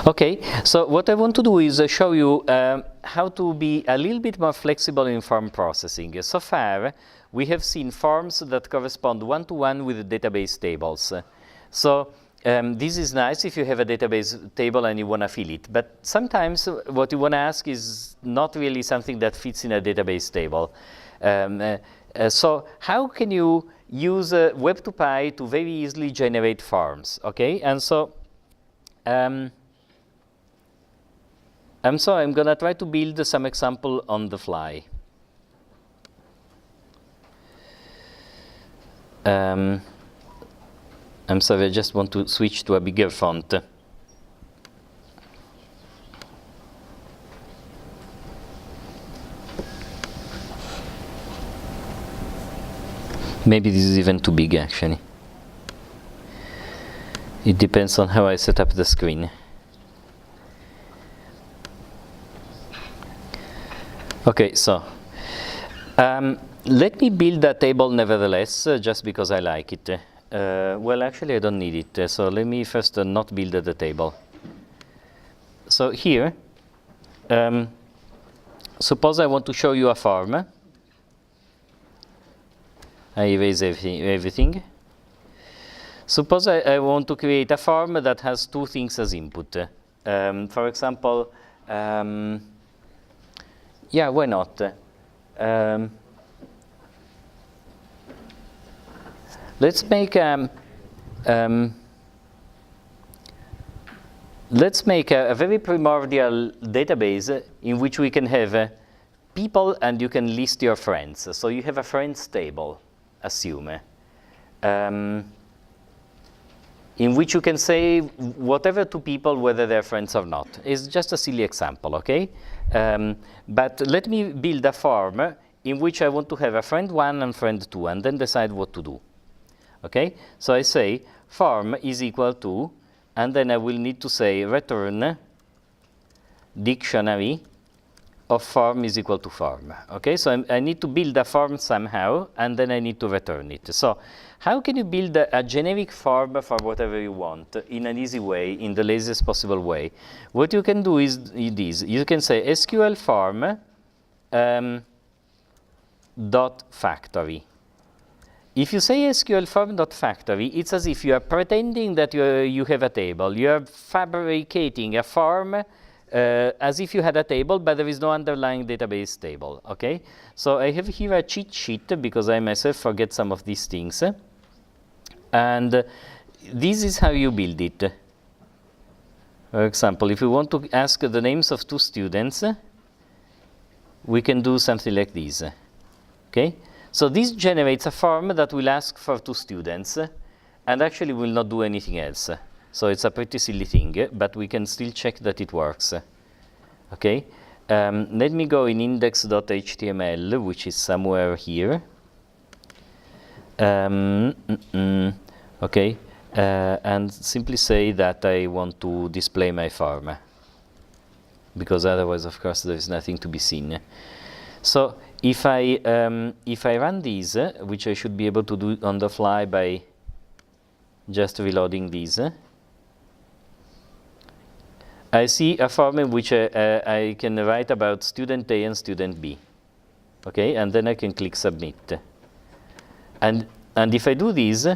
Okay, so what I want to do is show you how to be a little bit more flexible in form processing. So far, we have seen forms that correspond one-to-one with database tables. So this is nice if you have a database table and you want to fill it. But sometimes what you want to ask is not really something that fits in a database table. So how can you use Web2Py to very easily generate forms? Okay, and so I'm going to try to build some example on the fly. I'm sorry, I just want to switch to a bigger font. Maybe this is even too big, actually. It depends on how I set up the screen. Okay, so let me build a table nevertheless, just because I like it. Well, actually, I don't need it. So let me first not build the table. So here, suppose I want to show you a form. I erase everything. Suppose I want to create a form that has two things as input. For example, yeah, why not? Let's make a very primordial database in which we can have people and you can list your friends. So you have a friends table, assume, in which you can say whatever to people, whether they're friends or not. It's just a silly example, okay? But let me build a form in which I want to have a friend 1 and friend 2, and then decide what to do. Okay? So I say form is equal to, and then I will need to say return dictionary of form is equal to form. Okay? So I need to build a form somehow, and then I need to return it. So how can you build a generic form for whatever you want in an easy way, in the laziest possible way? What you can do is this. You can say SQL form dot factory. If you say SQL form dot factory, it's as if you are pretending that you have a table. You are fabricating a form as if you had a table, but there is no underlying database table. Okay? So I have here a cheat sheet because I myself forget some of these things. And this is how you build it. For example, if we want to ask the names of two students, we can do something like this. Okay? So this generates a form that will ask for two students and actually will not do anything else. So it's a pretty silly thing, but we can still check that it works. Okay? Let me go in index.html, which is somewhere here. Okay, and simply say that I want to display my form, because otherwise, of course, there is nothing to be seen. So if I run these, which I should be able to do on the fly by just reloading these, I see a form in which I can write about student A and student B. Okay, and then I can click submit. And if I do this,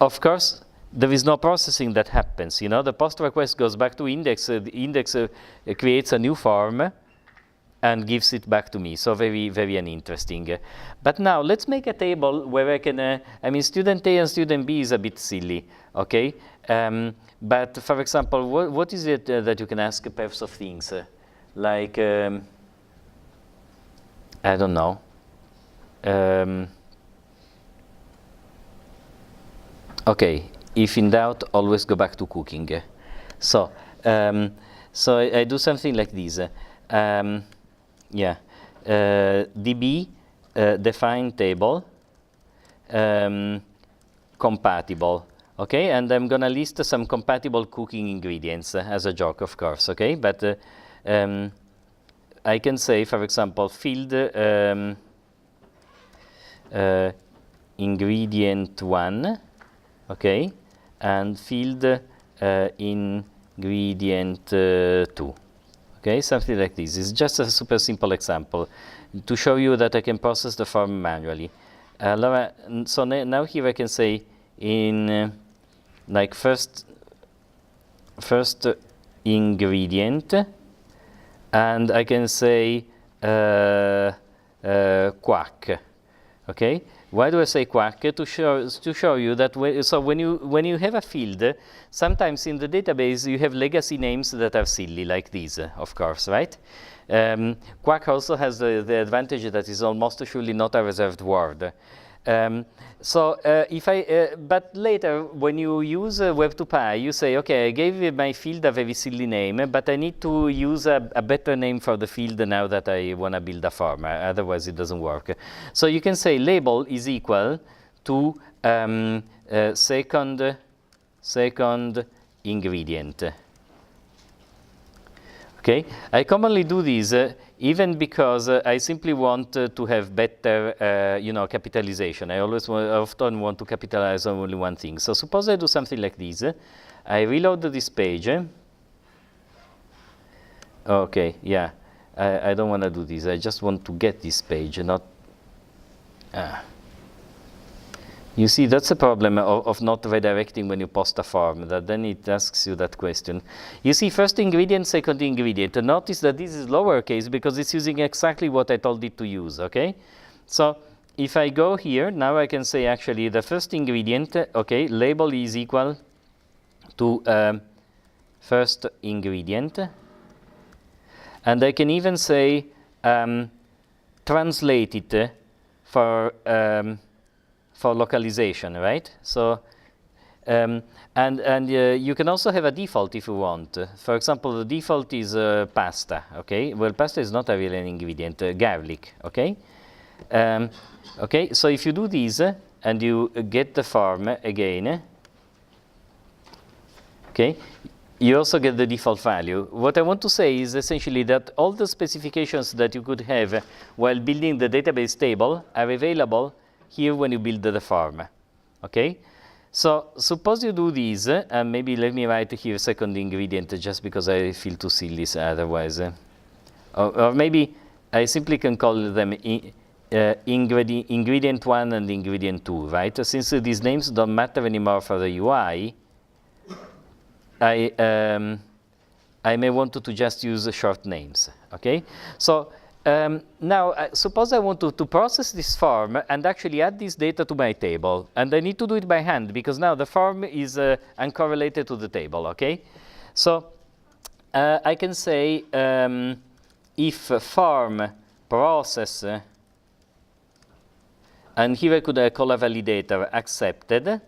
of course, there is no processing that happens. You know, the post request goes back to index. The index creates a new form and gives it back to me. So very, very uninteresting. But now let's make a table where I can. I mean, student A and student B is a bit silly. Okay. But for example, what is it that you can ask paths of things? Like, I don't know. Okay, if in doubt, always go back to cooking. So, so I do something like this. Yeah, db define table compatible. Okay, and I'm gonna list some compatible cooking ingredients as a joke, of course. Okay, but I can say, for example, field ingredient 1. Okay, and field in ingredient 2. Okay, something like this. It's just a super simple example to show you that I can process the form manually. So now here I can say in like first ingredient, and I can say quack. Okay. Why do I say quack? To show you that when you have a field, sometimes in the database you have legacy names that are silly, like these, of course, right? Quack also has the advantage that is almost surely not a reserved word. But later, when you use Web2Py, you say, okay, I gave my field a very silly name, but I need to use a better name for the field now that I want to build a form. Otherwise, it doesn't work. So you can say label is equal to second ingredient. Okay, I commonly do this even because I simply want to have better, capitalization. I often want to capitalize on only one thing. So suppose I do something like this. I reload this page. Okay, yeah, I don't want to do this. I just want to get this page, not. You see, that's a problem of not redirecting when you post a form, that then it asks you that question. You see, first ingredient, second ingredient. Notice that this is lowercase because it's using exactly what I told it to use, okay? So if I go here, now I can say actually the first ingredient, okay, label is equal to first ingredient. And I can even say translate it for localization, right? So, you can also have a default if you want. For example, the default is pasta, okay? Well, pasta is not a real ingredient, garlic, okay? Okay, so if you do this and you get the form again, okay, you also get the default value. What I want to say is essentially that all the specifications that you could have while building the database table are available here when you build the form, okay? So suppose you do this, and maybe let me write here second ingredient just because I feel too silly otherwise. Or maybe I simply can call them ingredient 1 and ingredient 2, right? Since these names don't matter anymore for the UI, I may want to just use short names, okay? So now, suppose I want to process this form and actually add this data to my table. And I need to do it by hand because now the form is uncorrelated to the table, okay? So I can say if form process, and here I could call a validator accepted,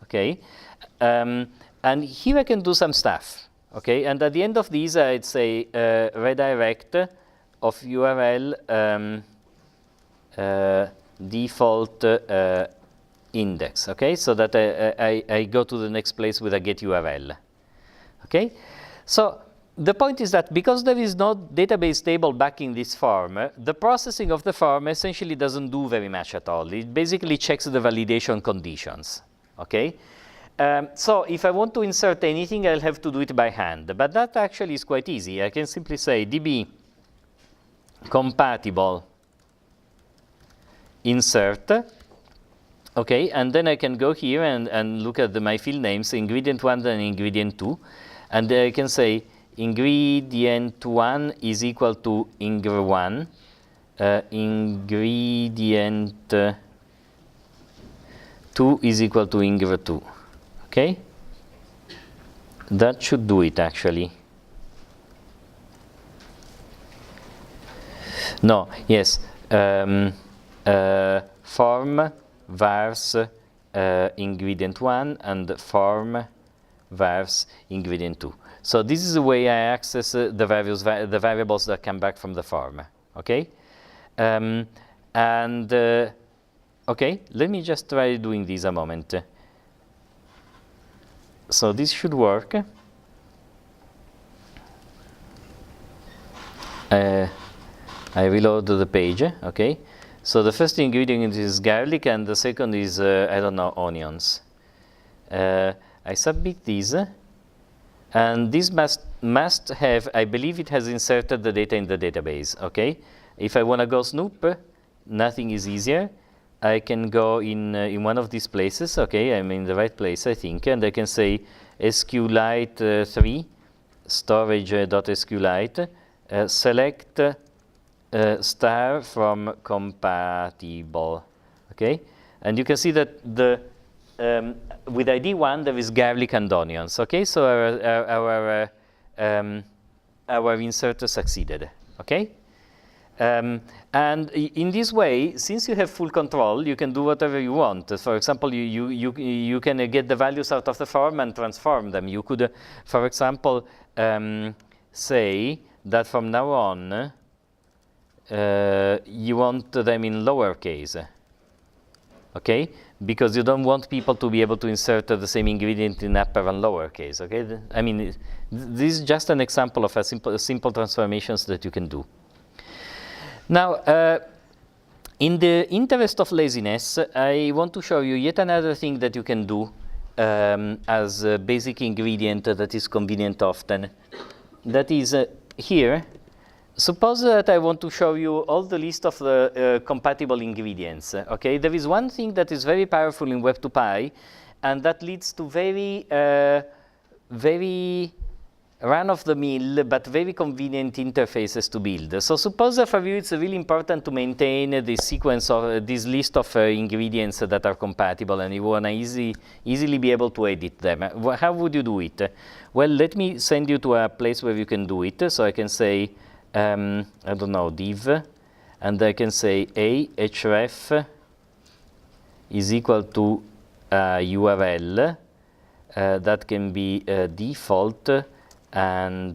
okay? And here I can do some stuff, okay? And at the end of these, I'd say redirect of URL default index, okay? So that I go to the next place with a get URL, okay? So the point is that because there is no database table backing this form, the processing of the form essentially doesn't do very much at all. It basically checks the validation conditions, okay? So if I want to insert anything, I'll have to do it by hand. But that actually is quite easy. I can simply say db compatible insert, okay, and then I can go here and look at my field names, ingredient 1 and ingredient 2, and I can say ingredient 1 is equal to ingr1, ingredient 2 is equal to ingr2, okay? That should do it actually. No, yes, form vars ingredient 1 and form vars ingredient 2. So this is the way I access the variables that come back from the form, okay? Okay, let me just try doing this a moment. So this should work. I reload the page, okay? So the first ingredient is garlic and the second is, I don't know, onions. I submit these, And this must have, I believe it has inserted the data in the database, okay? If I want to go snoop, nothing is easier. I can go in one of these places, okay? I'm in the right place, I think, and I can say SQLite 3, storage.SQLite, select star from compatible, okay? And you can see that the with ID 1 there is garlic and onions, okay? So our insert succeeded, okay? And in this way, since you have full control, you can do whatever you want. For example, you can get the values out of the form and transform them. You could, for example, say that from now on, you want them in lowercase, okay? Because you don't want people to be able to insert the same ingredient in upper and lowercase, okay? I mean, this is just an example of a simple transformations that you can do. Now, in the interest of laziness, I want to show you yet another thing that you can do as a basic ingredient that is convenient often. That is here. Suppose that I want to show you all the list of the compatible ingredients. Okay, there is one thing that is very powerful in Web2Py, and that leads to very run-of-the-mill but very convenient interfaces to build. So suppose that for you it's really important to maintain this sequence of this list of ingredients that are compatible, and you want to easily be able to edit them. How would you do it? Well, let me send you to a place where you can do it. So I can say, I don't know, div, and I can say href is equal to URL that can be default and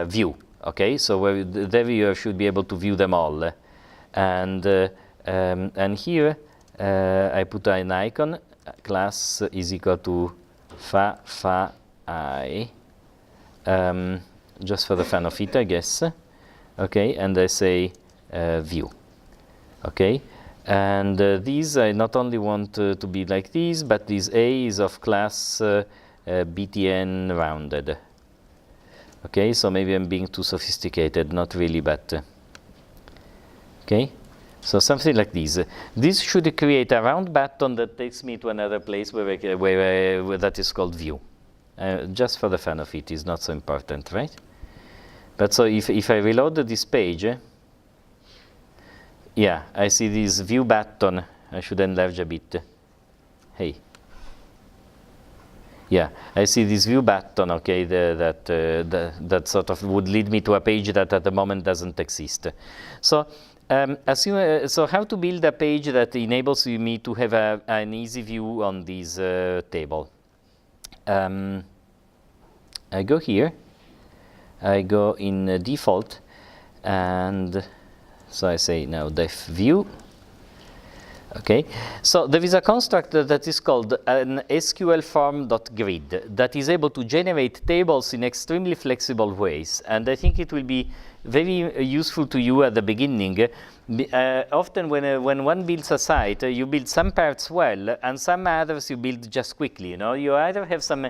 view. Okay, so there you should be able to view them all, and here I put an icon. Class is equal to I, just for the fun of it, I guess. Okay, and I say view. Okay, and these I not only want to be like these, but this A is of class BTN rounded. Okay, so maybe I'm being too sophisticated, not really, but okay, so something like this. This should create a round button that takes me to another place where that is called view. Just for the fun of it, is not so important, right? But so if I reload this page, yeah, I see this view button. I should enlarge a bit. Hey. Yeah, I see this view button, okay, that sort of would lead me to a page that at the moment doesn't exist. So, so how to build a page that enables me to have an easy view on this table? I go here, I go in default, and so I say now def view. Okay, so there is a construct that is called an SQL form.grid that is able to generate tables in extremely flexible ways, and I think it will be very useful to you at the beginning. Often when one builds a site, you build some parts well and some others you build just quickly. You know, you either have some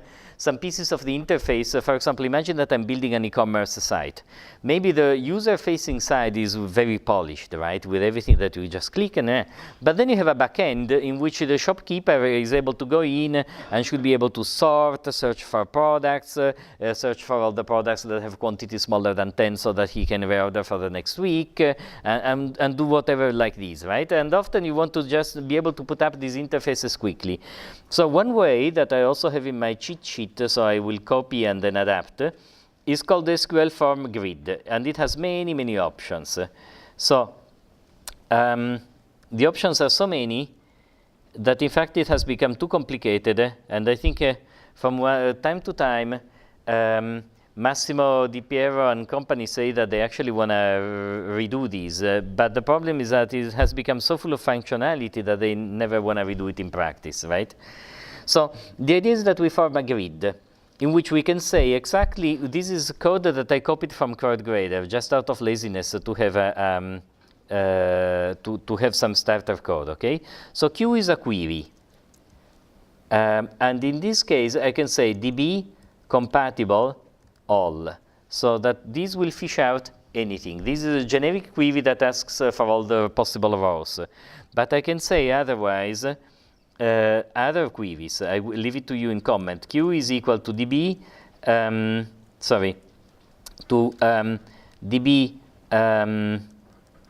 pieces of the interface. For example, imagine that I'm building an e-commerce site. Maybe the user-facing side is very polished, right, with everything that you just click and but then you have a backend in which the shopkeeper is able to go in and should be able to sort, search for products, search for all the products that have quantity smaller than 10 so that he can reorder for the next week, and do whatever like this, right? And often you want to just be able to put up these interfaces quickly. So one way that I also have in my cheat sheet, so I will copy and then adapt, is called the SQL form grid, and it has many options. So the options are so many that in fact it has become too complicated, and I think from time to time Massimo Di Piero and company say that they actually want to redo these, but the problem is that it has become so full of functionality that they never want to redo it in practice, right? So the idea is that we form a grid in which we can say exactly, this is code that I copied from CodeGrader just out of laziness to have to have some starter code, okay? So Q is a query. And in this case, I can say DB compatible all, so that this will fish out anything. This is a generic query that asks for all the possible rows. But I can say otherwise, other queries. I will leave it to you in comment. Q is equal to DB, DB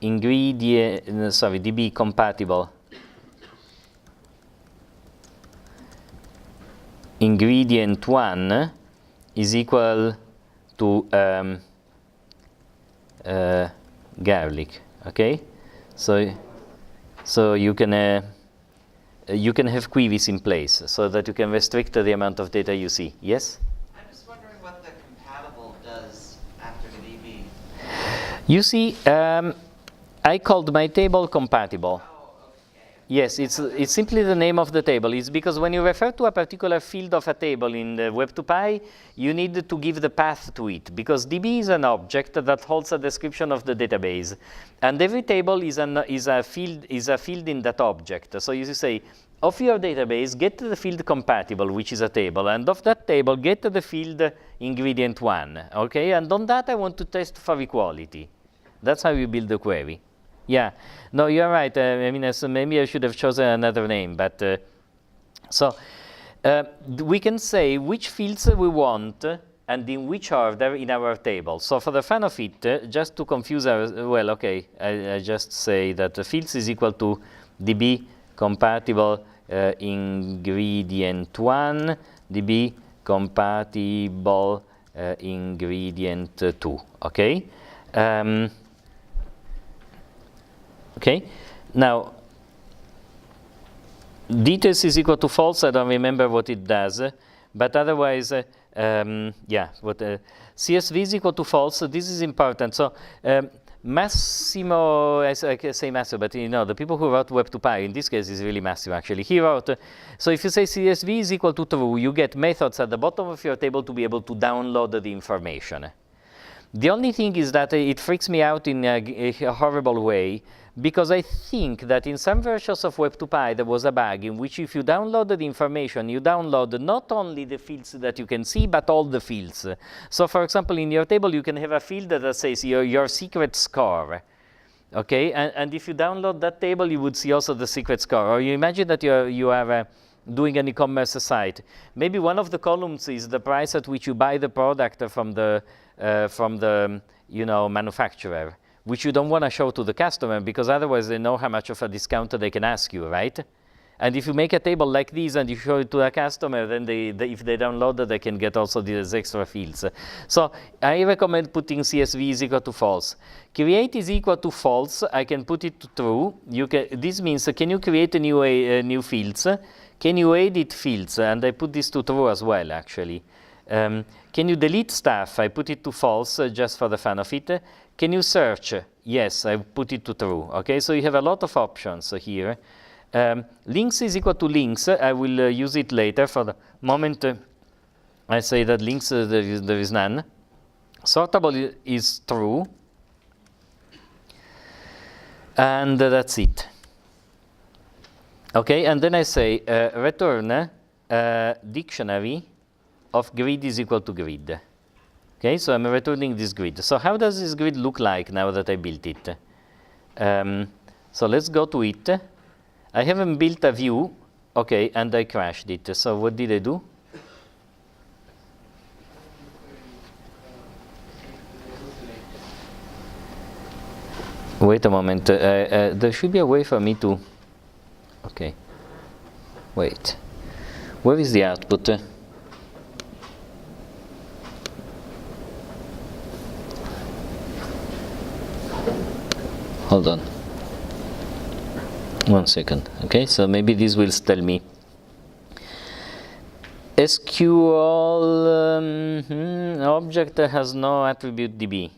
ingredient, DB compatible ingredient 1 is equal to garlic. Okay, so you can have queries in place so that you can restrict the amount of data you see. Yes? I'm just wondering what the compatible does after the DB. You see, I called my table compatible. Yes, it's simply the name of the table. It's because when you refer to a particular field of a table in the Web2Py, you need to give the path to it, because DB is an object that holds a description of the database, and every table is a field in that object. So you say, of your database, get the field compatible, which is a table, and of that table, get the field ingredient 1. Okay, and on that, I want to test for equality. That's how you build the query. Yeah, no, you're right. I mean, maybe I should have chosen another name, but we can say which fields we want and in which order in our table. So for the fun of it, just to confuse well, okay, I just say that the fields is equal to DB compatible ingredient 1, DB compatible ingredient 2. Okay. Okay, now details is equal to false. I don't remember what it does, but otherwise, yeah, what CSV is equal to false. So this is important. So Massimo, I can say Massimo, but you know, the people who wrote Web2Py, in this case is really Massimo actually. He wrote, so if you say CSV is equal to true, you get methods at the bottom of your table to be able to download the information. The only thing is that it freaks me out in a horrible way, because I think that in some versions of Web2Py there was a bug in which if you downloaded the information, you download not only the fields that you can see, but all the fields. So for example, in your table you can have a field that says your secret score. Okay, and if you download that table, you would see also the secret score. Or you imagine that you are doing an e-commerce site. Maybe one of the columns is the price at which you buy the product from the manufacturer, which you don't want to show to the customer, because otherwise they know how much of a discount they can ask you, right? And if you make a table like this and you show it to a customer, then if they download it, they can get also these extra fields. So I recommend putting CSV is equal to false. Create is equal to false. I can put it to true. This means, can you create a new fields? Can you edit fields? And I put this to true as well, actually. Can you delete stuff? I put it to false just for the fun of it. Can you search? Yes, I put it to true. Okay, so you have a lot of options here. Links is equal to links. I will use it later. For the moment, I say that links there is none. Sortable is true. And that's it. Okay, and then I say return dictionary of grid is equal to grid. Okay, so I'm returning this grid. So how does this grid look like now that I built it? So let's go to it. I haven't built a view, okay, and I crashed it. So what did I do? Wait a moment. There should be a way for me to... Okay. Wait. Where is the output? Hold on. 1 second. Okay, so maybe this will tell me. SQL object has no attribute DB.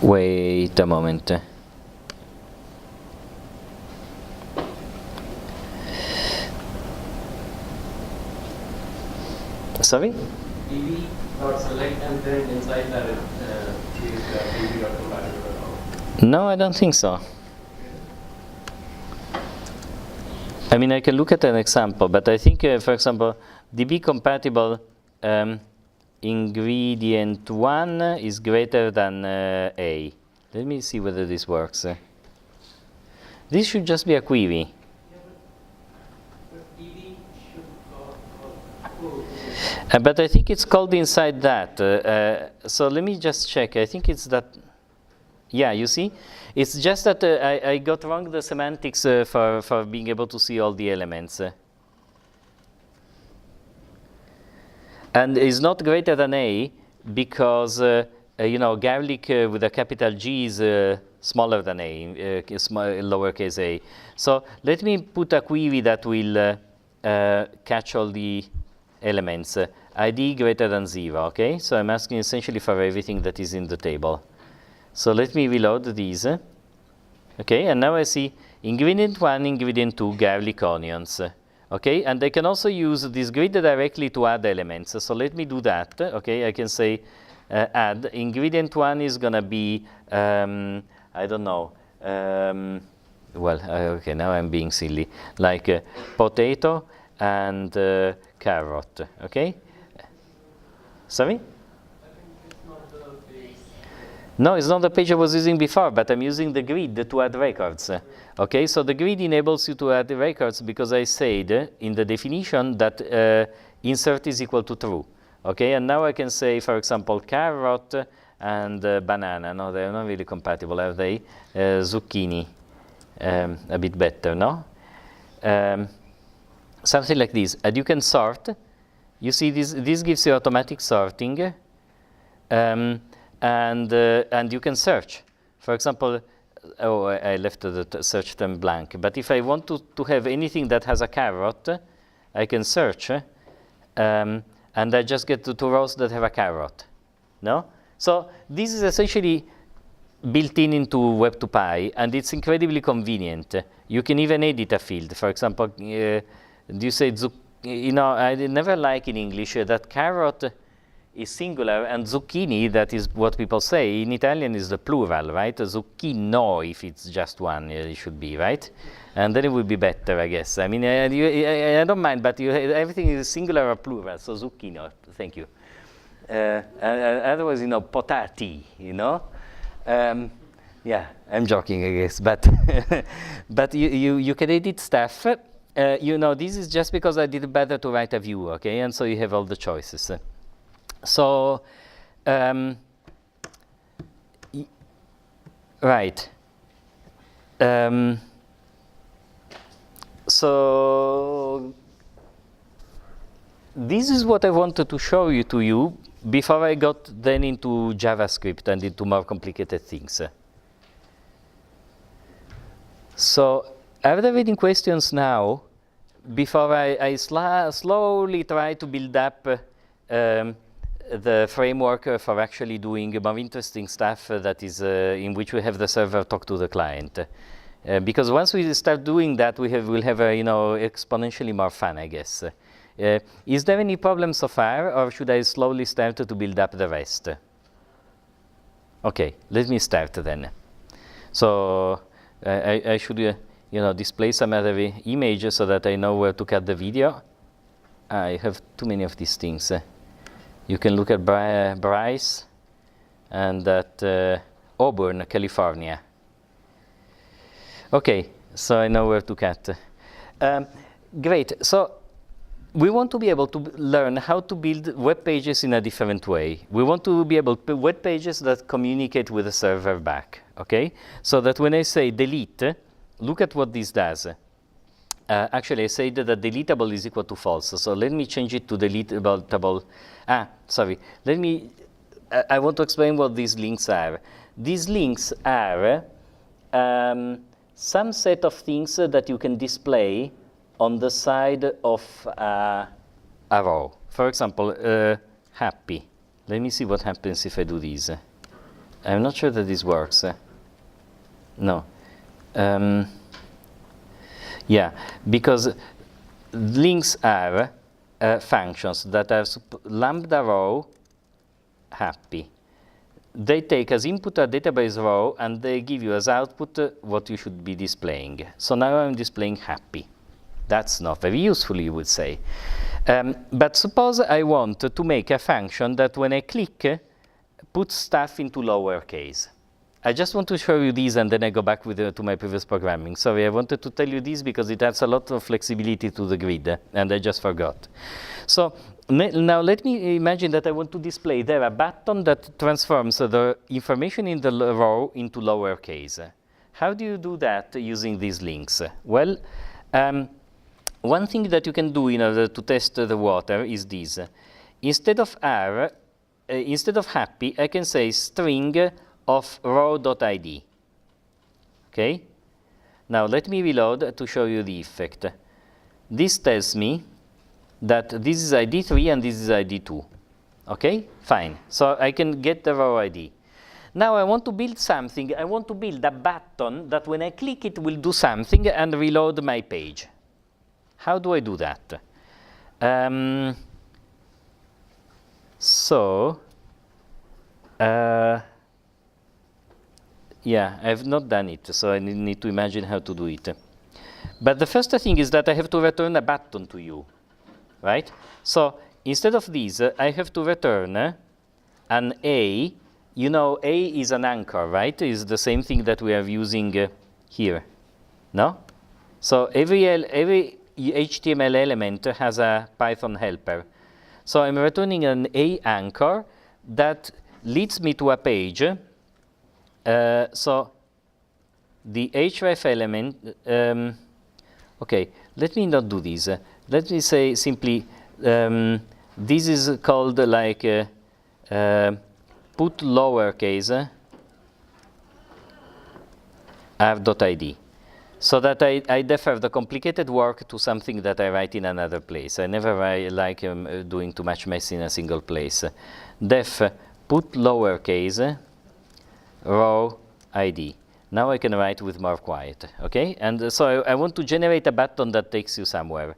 Wait a moment. Sorry? db.select and then inside that is maybe not compatible at all? No, I don't think so. I mean, I can look at an example, but I think, for example, DB compatible ingredient 1 is greater than A. Let me see whether this works. This should just be a query. But I think it's called inside that. So let me just check. I think it's that. Yeah, you see? It's just that I got wrong the semantics for being able to see all the elements. And it's not greater than A because, you know, garlic with a capital G is smaller than A, lowercase a. So let me put a query that will catch all the elements. ID greater than 0, okay? So I'm asking essentially for everything that is in the table. So let me reload these. Okay, and now I see ingredient 1, ingredient 2, garlic, onions. Okay, and I can also use this grid directly to add elements. So let me do that. Okay, I can say add. Ingredient 1 is going to be, I don't know, okay, now I'm being silly. Like potato and carrot, okay? Sorry? No, it's not the page I was using before, but I'm using the grid to add records. Okay, so the grid enables you to add the records because I said in the definition that insert is equal to true. Okay, and now I can say, for example, carrot and banana. No, they're not really compatible, are they? Zucchini, a bit better, no? Something like this. And you can sort. You see, this gives you automatic sorting. And you can search. For example, oh, I left the search term blank. But if I want to have anything that has a carrot, I can search, and I just get the 2 rows that have a carrot. No? So this is essentially built into Web2Py, and it's incredibly convenient. You can even edit a field. For example, do you say, you know, I never like in English that carrot is singular, and zucchini, that is what people say, in Italian is the plural, right? Zucchino, if it's just one, it should be, right? And then it would be better, I guess. I mean, I don't mind, but everything is singular or plural, so zucchino, thank you. Otherwise, you know, potati, you know? Yeah, I'm joking, I guess, but, but you can edit stuff. You know, this is just because I did better to write a view, okay? And so you have all the choices. So, right. So, this is what I wanted to show you to you before I got then into JavaScript and into more complicated things. So, are there any questions now before I slowly try to build up the framework for actually doing more interesting stuff that is in which we have the server talk to the client. Because once we start doing that, we'll have you know, exponentially more fun, I guess. Is there any problem so far, or should I slowly start to build up the rest? Okay, let me start then. So I should you know, display some other images so that I know where to cut the video. I have too many of these things. You can look at Bryce and at Auburn, California. Okay, so I know where to cut. Great. So we want to be able to learn how to build web pages in a different way. We want to be able to build web pages that communicate with the server back. Okay, so that when I say delete, look at what this does. Actually, I said that deletable is equal to false. So let me change it to deletable. Sorry. Let me. I want to explain what these links are. These links are some set of things that you can display on the side of a row. For example, happy. Let me see what happens if I do this. I'm not sure that this works. No. Yeah, because links are functions that are lambda row happy. they take as input a database row and they give you as output what you should be displaying. So now I'm displaying happy. That's not very useful, you would say. But suppose I want to make a function that when I click, puts stuff into lowercase. I just want to show you these and then I go back to my previous programming. Sorry, I wanted to tell you this because it adds a lot of flexibility to the grid, and I just forgot. So now let me imagine that I want to display there a button that transforms the information in the row into lowercase. How do you do that using these links? Well, one thing that you can do in order to test the water is this. Instead of happy, I can say string of row.id. Okay? Now let me reload to show you the effect. This tells me that this is ID 3 and this is ID 2. Okay? Fine. So I can get the row ID. Now I want to build something. I want to build a button that when I click it will do something and reload my page. How do I do that? Yeah, I have not done it, so I need to imagine how to do it. But the first thing is that I have to return a button to you, right? So instead of this, I have to return an A. You know, A is an anchor, right? It's the same thing that we are using here, no? So every HTML element has a Python helper. So I'm returning an A anchor that leads me to a page. So the href element, okay, let me not do this. Let me say simply, this is called like put lowercase r.id. So that I defer the complicated work to something that I write in another place. I never like doing too much mess in a single place. Def put lowercase row ID. Now I can write with more quiet, okay? And so I want to generate a button that takes you somewhere.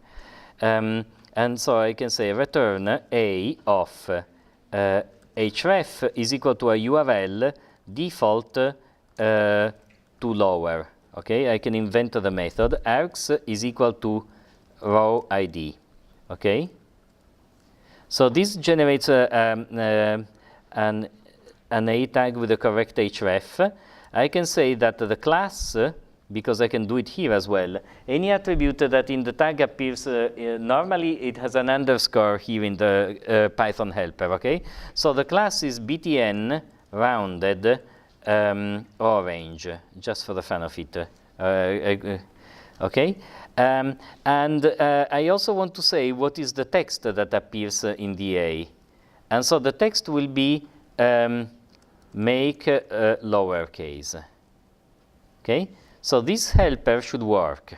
And so I can say return A of href is equal to a URL default to lower. Okay, I can invent the method. Args is equal to row ID. Okay? So this generates an A tag with the correct href. I can say that the class, because I can do it here as well, any attribute that in the tag appears, normally it has an underscore here in the Python helper, okay? So the class is btn rounded orange, just for the fun of it. Okay? And I also want to say what is the text that appears in the A. And so the text will be make lowercase. Okay? So this helper should work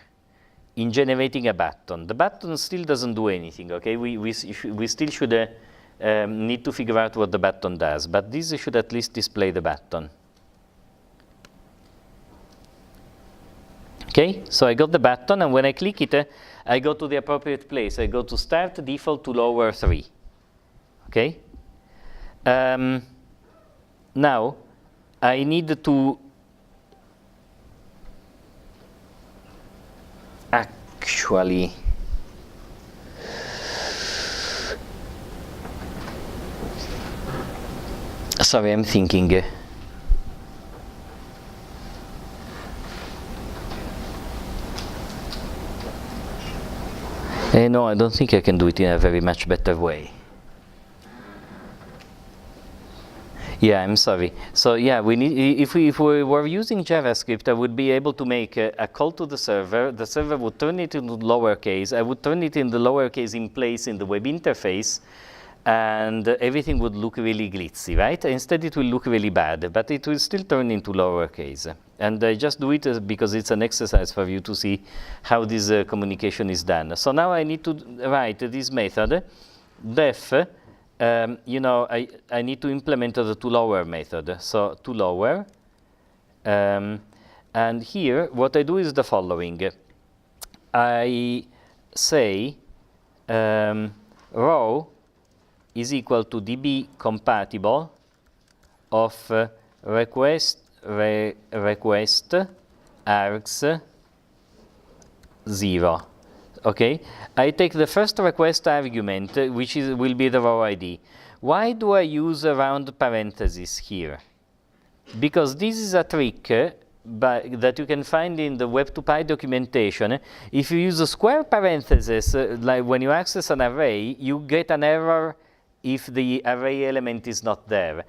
in generating a button. The button still doesn't do anything, okay? We still should need to figure out what the button does, but this should at least display the button. Okay, so I got the button, and when I click it, I go to the appropriate place. I go to start default to lower 3. Okay? Now, I need to actually sorry, I'm thinking. No, I don't think I can do it in a very much better way. Yeah, I'm sorry. So yeah, we need, if we were using JavaScript, I would be able to make a call to the server. The server would turn it into lowercase. I would turn it in the lowercase in place in the web interface, and everything would look really glitzy, right? Instead, it will look really bad, but it will still turn into lowercase. And I just do it because it's an exercise for you to see how this communication is done. So now I need to write this method, def. You know, I need to implement the toLower method. So toLower, and here what I do is the following. I say row is equal to db compatible of request args 0. Okay, I take the first request argument, which will be the row ID. Why do I use a round parenthesis here? Because this is a trick that you can find in the Web2Py documentation. If you use a square parenthesis, like when you access an array, you get an error if the array element is not there.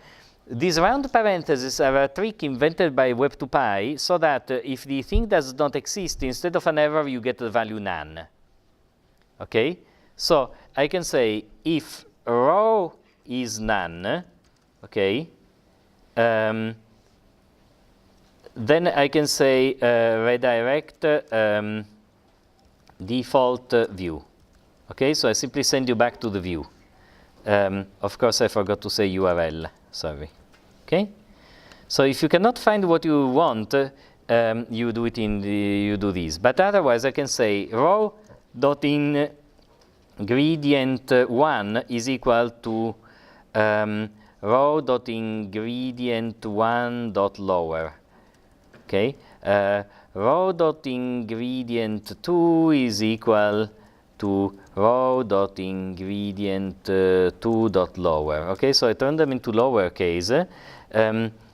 These round parentheses are a trick invented by Web2Py so that if the thing does not exist, instead of an error, you get the value none. Okay? So I can say if row is none, okay, then I can say redirect default view. Okay, so I simply send you back to the view. Of course, I forgot to say URL. Sorry. Okay. So if you cannot find what you want, you do it in you do this. But otherwise, I can say row dot in ingredient 1 is equal to row dot ingredient 1 dot lower. Okay. Row dot ingredient 2 is equal to row dot ingredient 2 dot lower. Okay, so I turn them into lowercase.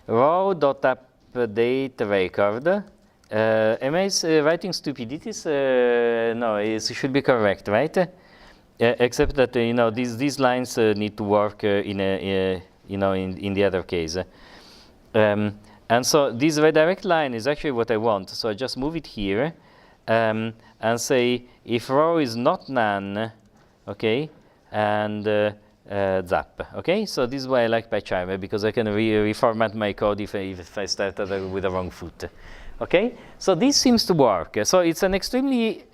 Row dot update record. Am I writing stupidities? No, it should be correct, right? Except that these lines need to work in the other case. And so this redirect line is actually what I want. So I just move it here. And say if row is not none, okay, and zap, okay. So this is why I like PyCharm, because I can reformat my code if I started with the wrong foot, okay. So this seems to work. So it's an extremely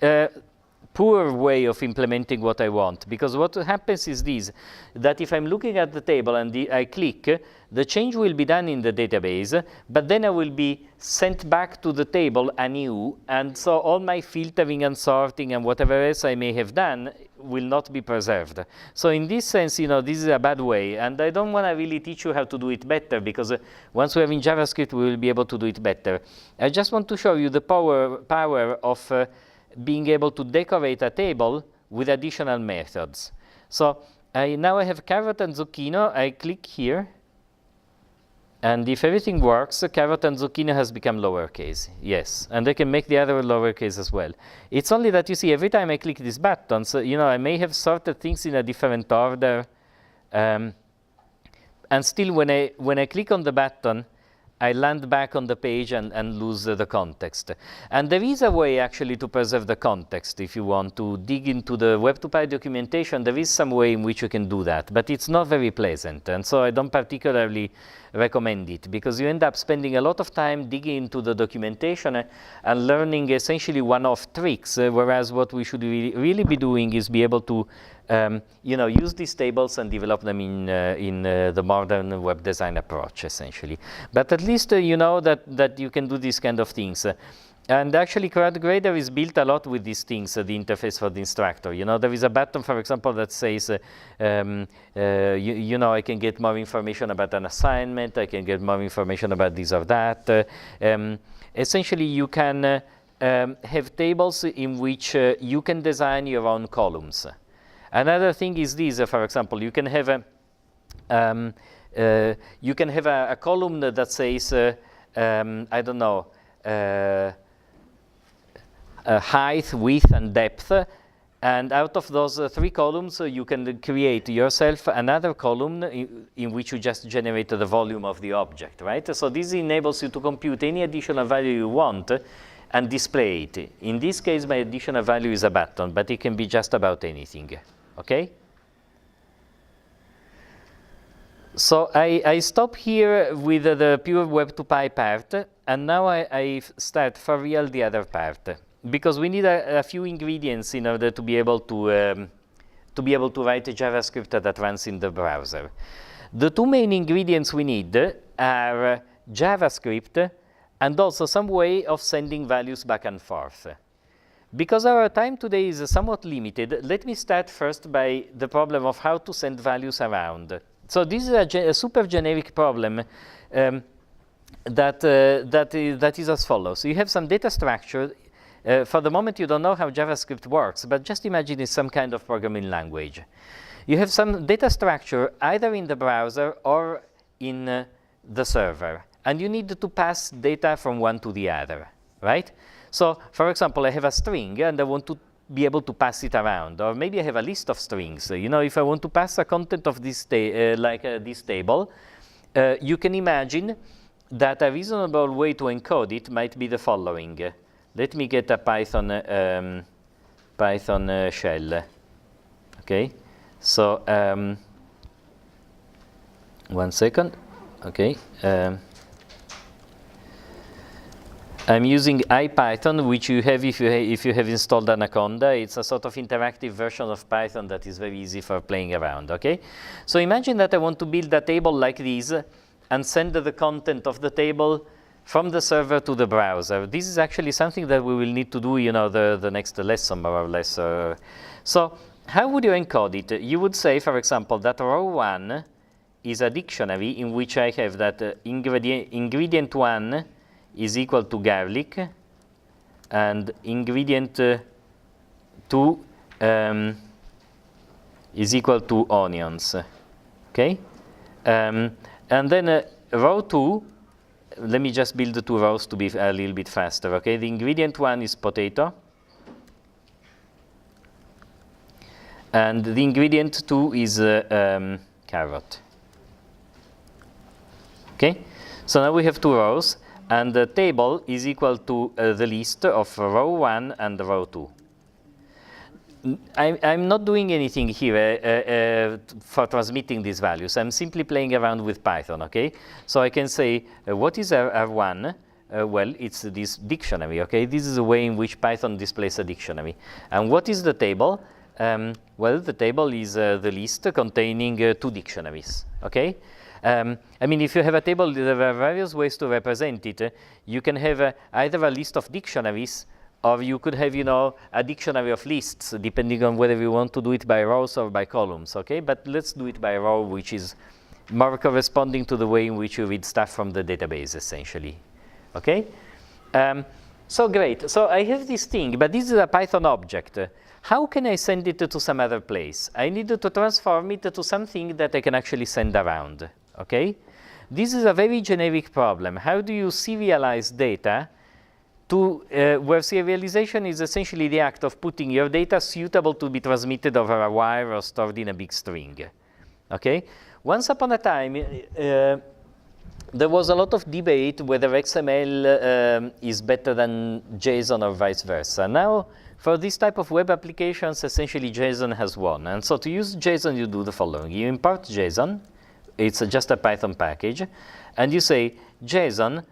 poor way of implementing what I want, because what happens is this, that if I'm looking at the table and I click, the change will be done in the database, but then I will be sent back to the table anew, and so all my filtering and sorting and whatever else I may have done will not be preserved. So in this sense, this is a bad way, and I don't want to really teach you how to do it better, because once we have in JavaScript, we will be able to do it better. I just want to show you the power of being able to decorate a table with additional methods. So now I have carrot and zucchini. I click here. And if everything works, carrot and zucchini has become lowercase. Yes, and I can make the other lowercase as well. It's only that you see every time I click these buttons, I may have sorted things in a different order. And still, when I click on the button, I land back on the page and lose the context. And there is a way actually to preserve the context. If you want to dig into the Web2Py documentation, there is some way in which you can do that, but it's not very pleasant. And so I don't particularly recommend it, because you end up spending a lot of time digging into the documentation and learning essentially one-off tricks, whereas what we should really be doing is be able to use these tables and develop them in the modern web design approach, essentially. But at least you know that you can do these kind of things. And actually, CrowdGrader is built a lot with these things, the interface for the instructor. There is a button, for example, that says, I can get more information about an assignment, I can get more information about this or that. Essentially, you can have tables in which you can design your own columns. Another thing is this, for example, you can have a column that says, I don't know, height, width, and depth, and out of those 3 columns, you can create yourself another column in which you just generate the volume of the object, right? So this enables you to compute any additional value you want and display it. In this case, my additional value is a button, but it can be just about anything. Okay? So I stop here with the pure Web2Py part, and now I start for real the other part, because we need a few ingredients in order to be able to write a JavaScript that runs in the browser. The 2 main ingredients we need are JavaScript and also some way of sending values back and forth. Because our time today is somewhat limited, let me start first by the problem of how to send values around. So this is a super generic problem that is as follows. You have some data structure. For the moment, you don't know how JavaScript works, but just imagine it's some kind of programming language. You have some data structure either in the browser or in the server, and you need to pass data from one to the other, right? So, for example, I have a string, and I want to be able to pass it around, or maybe I have a list of strings. You know, if I want to pass a content of this this table, you can imagine that a reasonable way to encode it might be the following. Let me get a Python shell. Okay, so 1 second. Okay. I'm using IPython, which you have if you have installed Anaconda. It's a sort of interactive version of Python that is very easy for playing around, okay? So imagine that I want to build a table like this and send the content of the table from the server to the browser. This is actually something that we will need to do, you know, the next lesson, more or less. So how would you encode it? You would say, for example, that row 1 is a dictionary in which I have that ingredient 1 is equal to garlic, and ingredient 2 is equal to onions, okay? And then row 2, let me just build the 2 rows to be a little bit faster, okay? The ingredient 1 is potato, and the ingredient 2 is carrot, okay? So now we have 2 rows, and the table is equal to the list of row 1 and row 2. I'm not doing anything here for transmitting these values. I'm simply playing around with Python, okay? So I can say, what is R1? Well, it's this dictionary, okay? This is the way in which Python displays a dictionary. And what is the table? Well, the table is the list containing 2 dictionaries, okay? I mean, if you have a table, there are various ways to represent it. You can have either a list of dictionaries, or you could have, you know, a dictionary of lists, depending on whether you want to do it by rows or by columns, okay? But let's do it by row, which is more corresponding to the way in which you read stuff from the database, essentially, okay? So great. So I have this thing, but this is a Python object. How can I send it to some other place? I need to transform it to something that I can actually send around, okay? This is a very generic problem. How do you serialize data to where serialization is essentially the act of putting your data suitable to be transmitted over a wire or stored in a big string, okay? Once upon a time, there was a lot of debate whether XML is better than JSON or vice versa. Now, for this type of web applications, essentially JSON has won. And so to use JSON, you do the following. You import JSON. It's just a Python package. And you say, JSON,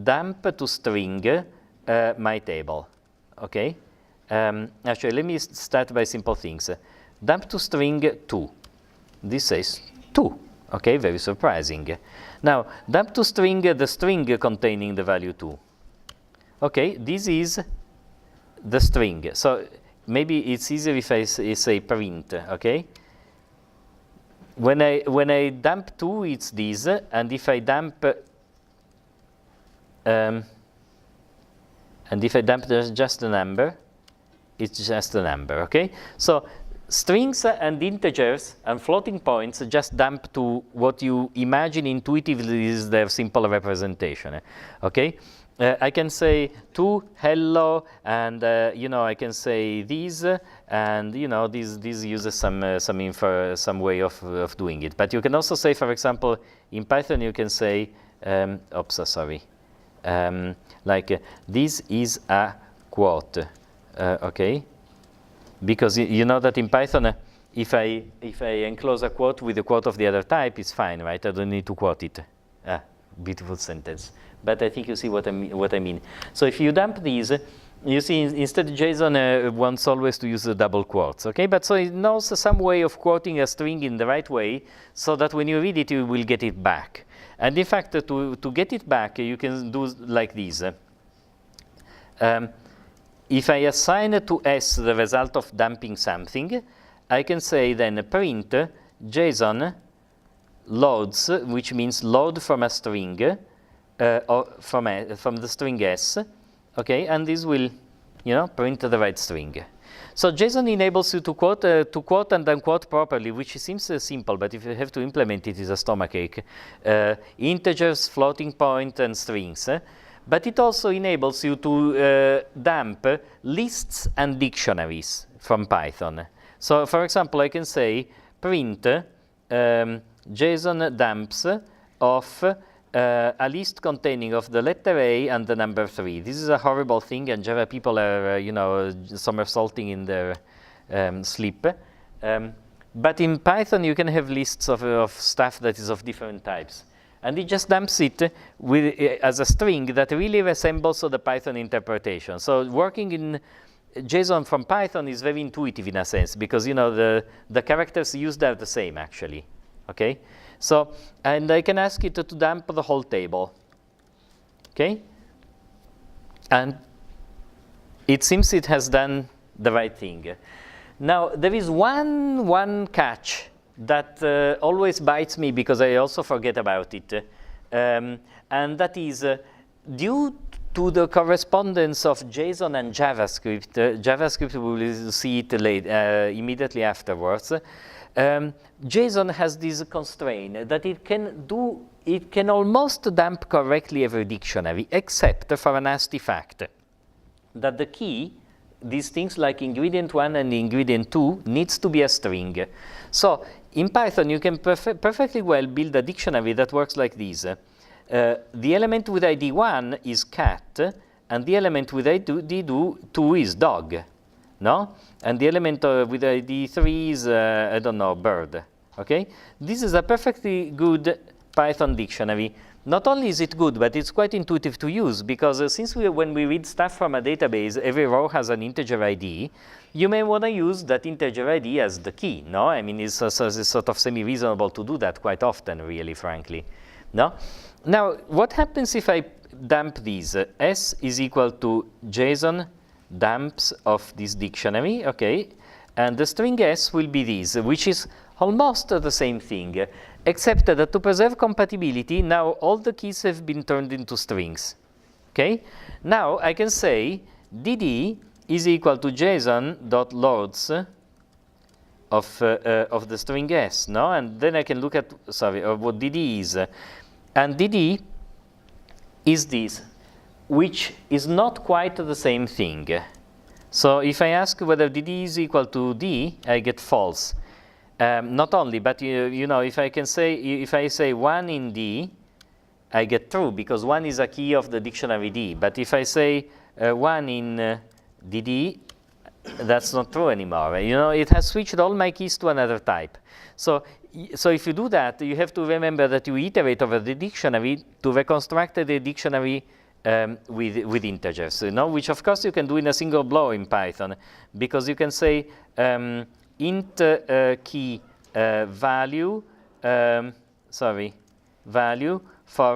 dump to string my table. Okay? Actually, let me start by simple things. Dump to string 2. This says 2. Okay, very surprising. Now, dump to string the string containing the value 2. Okay, this is the string. So maybe it's easier if I say print, okay? When I dump 2, it's this, and if I dump just a number, it's just a number, okay? So strings and integers and floating points just dump to what you imagine intuitively is their simple representation, okay? I can say to hello, and you know, I can say these, and you know, these uses some way of doing it. But you can also say, for example, in Python, you can say, like this is a quote, okay? Because you know that in Python, if I enclose a quote with a quote of the other type, it's fine, right? I don't need to quote it. Beautiful sentence. But I think you see what I mean. So if you dump these, you see instead JSON wants always to use the double quotes, okay? But so it knows some way of quoting a string in the right way, so that when you read it, you will get it back. And in fact, to get it back, you can do like this. If I assign to S the result of dumping something, I can say then print JSON loads, which means load from a string, or from the string s, okay, and this will, print the right string. So JSON enables you to quote and unquote properly, which seems simple, but if you have to implement it, it's a stomachache. Integers, floating point, and strings. But it also enables you to dump lists and dictionaries from Python. So, for example, I can say print JSON dumps of a list containing of the letter A and the number 3. This is a horrible thing, and Java people are, somersaulting in their sleep. But in Python, you can have lists of stuff that is of different types. And it just dumps it as a string that really resembles the Python interpretation. So working in JSON from Python is very intuitive in a sense, because the characters used are the same actually. Okay, so and I can ask it to dump the whole table. Okay, and it seems it has done the right thing. Now there is one catch that always bites me because I also forget about it, and that is due to the correspondence of JSON and JavaScript. JavaScript, we will see it immediately afterwards. JSON has this constraint that it can almost dump correctly every dictionary, except for a nasty fact that the key, these things like ingredient 1 and ingredient 2, needs to be a string. So in Python, you can perfectly well build a dictionary that works like this. The element with ID 1 is cat, and the element with ID 2 is dog, no? And the element with ID 3 is, I don't know, bird, okay? This is a perfectly good Python dictionary. Not only is it good, but it's quite intuitive to use, because since when we read stuff from a database, every row has an integer ID, you may want to use that integer ID as the key, no? I mean, it's sort of semi-reasonable to do that quite often, really, frankly, no? Now, what happens if I dump these? S is equal to JSON dumps of this dictionary, okay? And the string S will be this, which is almost the same thing, except that to preserve compatibility, now all the keys have been turned into strings, okay? Now I can say dd is equal to JSON.loads of the string S, no? And then I can look at, what dd is. And dd is this, which is not quite the same thing. So if I ask whether dd is equal to d, I get false. Not only, but if I say 1 in d, I get true, because 1 is a key of the dictionary d. But if I say 1 in dd, that's not true anymore. It has switched all my keys to another type. So if you do that, you have to remember that you iterate over the dictionary to reconstruct the dictionary with integers, which of course you can do in a single blow in Python, because you can say int key value for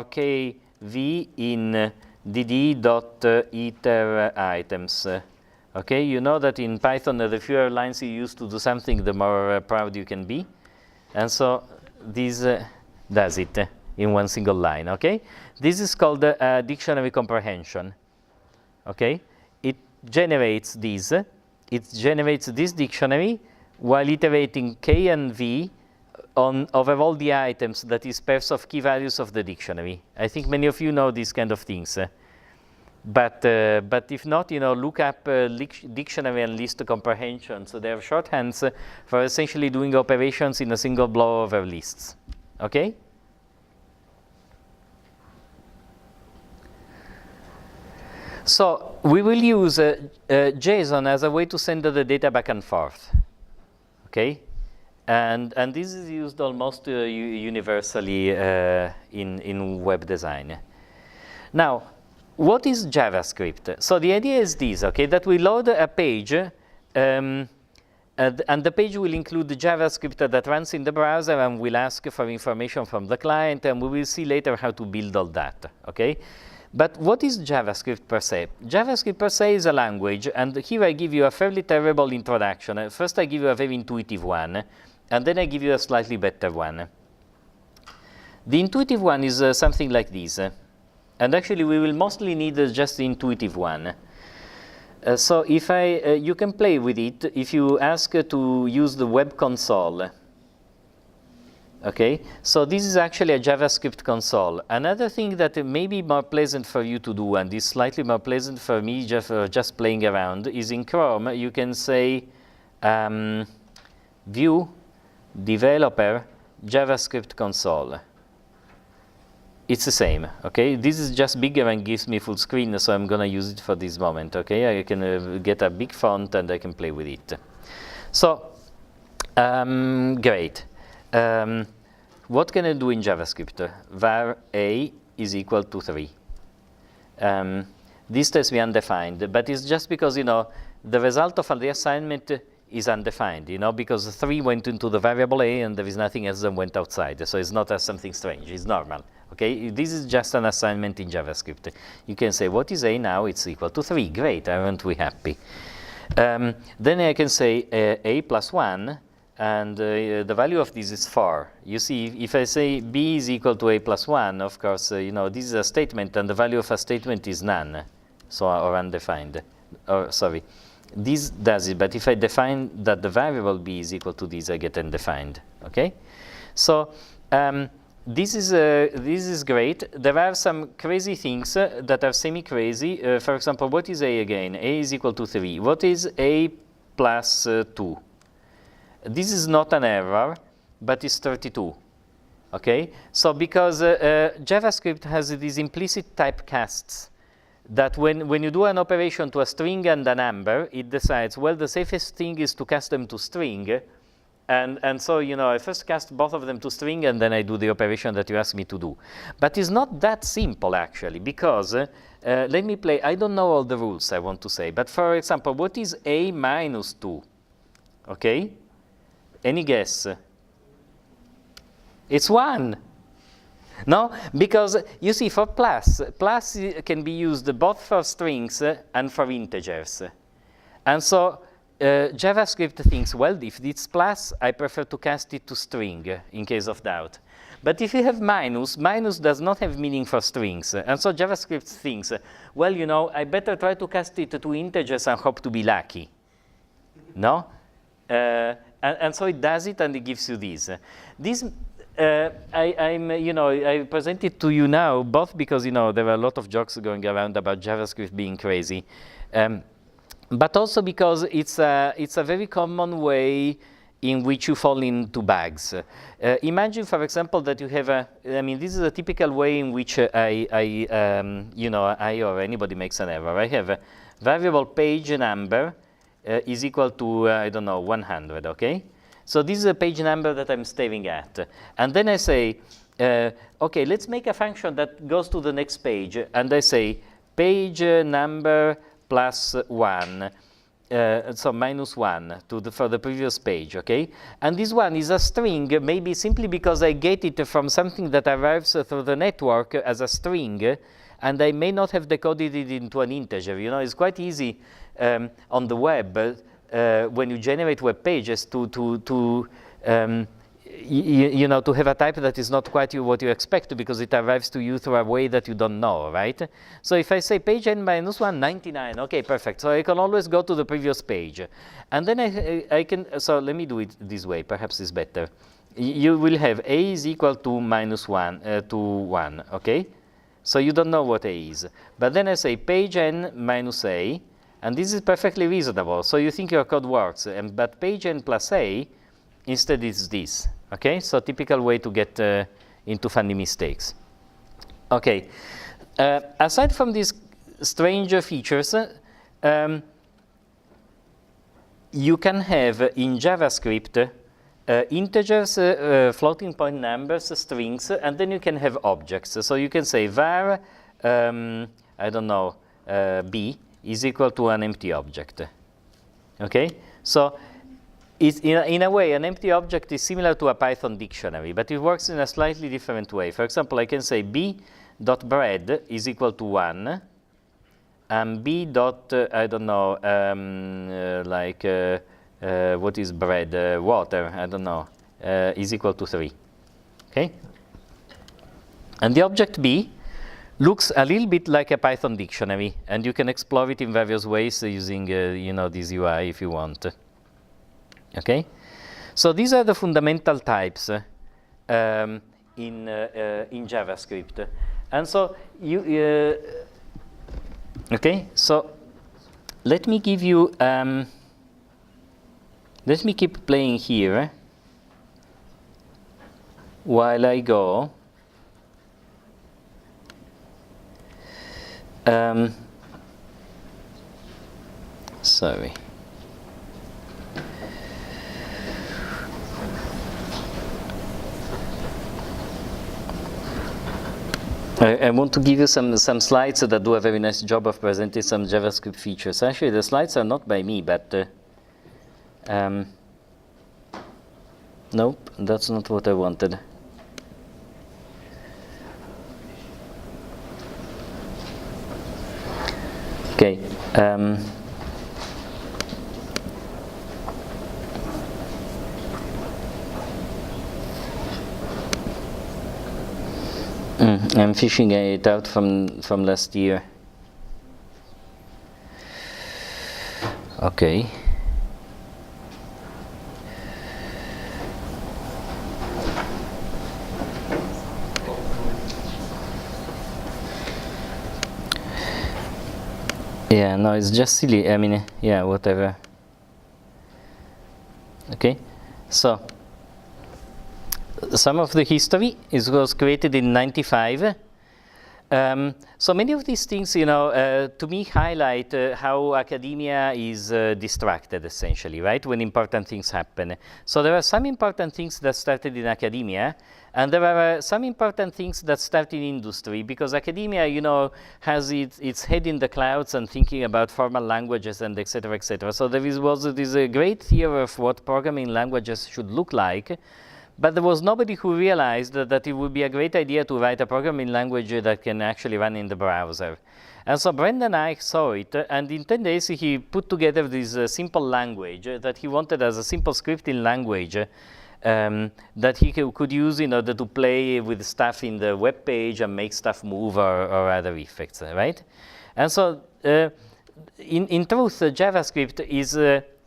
kv in dd.iter items. Okay, you know that in Python, the fewer lines you use to do something, the more proud you can be. And so this does it in one single line, okay? This is called dictionary comprehension, okay? It generates this. It generates this dictionary while iterating k and v over all the items, that is pairs of key values of the dictionary. I think many of you know these kind of things. But if not, look up dictionary and list comprehension. So they are shorthands for essentially doing operations in a single blow over lists. Okay? So we will use JSON as a way to send the data back and forth. Okay? And this is used almost universally in web design. Now, what is JavaScript? So the idea is this, okay, that we load a page, and the page will include the JavaScript that runs in the browser and will ask for information from the client, and we will see later how to build all that, okay? But what is JavaScript per se? JavaScript per se is a language, and here I give you a fairly terrible introduction. First I give you a very intuitive one, and then I give you a slightly better one. The intuitive one is something like this. And actually, we will mostly need just the intuitive one. So if you can play with it if you ask to use the web console. Okay, so this is actually a JavaScript console. Another thing that may be more pleasant for you to do, and is slightly more pleasant for me just playing around, is in Chrome you can say view developer JavaScript console. It's the same, okay? This is just bigger and gives me full screen, so I'm gonna use it for this moment, okay? I can get a big font and I can play with it. So, great. What can I do in JavaScript? Var a is equal to 3. This tells me undefined, but it's just because, you know, the result of the assignment is undefined, you know, because 3 went into the variable a and there is nothing else that went outside. So it's not something strange, it's normal. Okay, this is just an assignment in JavaScript. You can say, what is a now? It's equal to 3. Great, aren't we happy? Then I can say a plus 1, and the value of this is 4. You see, if I say b is equal to a plus 1, of course, you know, this is a statement, and the value of a statement is none, so or undefined. Or sorry. This does it, but if I define that the variable b is equal to this, I get undefined. Okay, so this is great. There are some crazy things that are semi-crazy. For example, what is a again? A is equal to 3. What is a plus 2? This is not an error, but it's 32. Okay, so because JavaScript has these implicit typecasts, that when you do an operation to a string and a number, it decides, well, the safest thing is to cast them to string. And so, you know, I first cast both of them to string, and then I do the operation that you ask me to do. But it's not that simple, actually, because let me play. I don't know all the rules, I want to say. But for example, what is a minus 2? Okay? Any guess? It's 1. No, because you see, for plus can be used both for strings and for integers. And so JavaScript thinks, well, if it's plus, I prefer to cast it to string in case of doubt. But if you have minus, minus does not have meaning for strings. And so JavaScript thinks, well, you know, I better try to cast it to integers and hope to be lucky. No? And so it does it, and it gives you this. I present it to you now, both because, you know, there are a lot of jokes going around about JavaScript being crazy, but also because it's a very common way in which you fall into bugs. Imagine, for example, that you have this is a typical way in which I or anybody makes an error. I have a variable page number is equal to, 100, okay? So this is a page number that I'm staring at. And then I say, okay, let's make a function that goes to the next page. And I say page number plus 1, so minus 1 for the previous page, okay? And this one is a string, maybe simply because I get it from something that arrives through the network as a string, and I may not have decoded it into an integer. You know, it's quite easy on the web when you generate web pages to have a type that is not quite what you expect, because it arrives to you through a way that you don't know, right? So if I say page n minus 1, 99, okay, perfect. So I can always go to the previous page. And then I can, so let me do it this way, perhaps it's better. You will have a is equal to minus 1, to 1, okay? So you don't know what a is. But then I say page n minus a, and this is perfectly reasonable. So you think your code works, but page n plus a, instead is this, okay? So typical way to get into funny mistakes. Okay, aside from these strange features, you can have in JavaScript integers, floating point numbers, strings, and then you can have objects. So you can say var, b is equal to an empty object, okay? So it's in a way, an empty object is similar to a Python dictionary, but it works in a slightly different way. For example, I can say b.bread is equal to 1, and b. What is bread? Water, I don't know, is equal to 3. Okay? And the object B looks a little bit like a Python dictionary, and you can explore it in various ways using this UI if you want. Okay, so these are the fundamental types in JavaScript, and so okay. So let me give you. Let me keep playing here while I go. Sorry. I want to give you some slides that do a very nice job of presenting some JavaScript features. Actually, the slides are not by me, but nope, that's not what I wanted. Okay. I'm fishing it out from last year. Okay. Yeah, no, it's just silly. I mean, yeah, whatever. Okay, so some of the history was created in '95. So many of these things, to me highlight how academia is distracted, essentially, right, when important things happen. So there are some important things that started in academia, and there are some important things that start in industry, because academia, has its head in the clouds and thinking about formal languages and et cetera, et cetera. So there was this great theory of what programming languages should look like. But there was nobody who realized that it would be a great idea to write a programming language that can actually run in the browser. And so Brendan Eich saw it, and in 10 days he put together this simple language that he wanted as a simple scripting language that he could use in order to play with stuff in the web page and make stuff move or other effects, right? And so in truth, JavaScript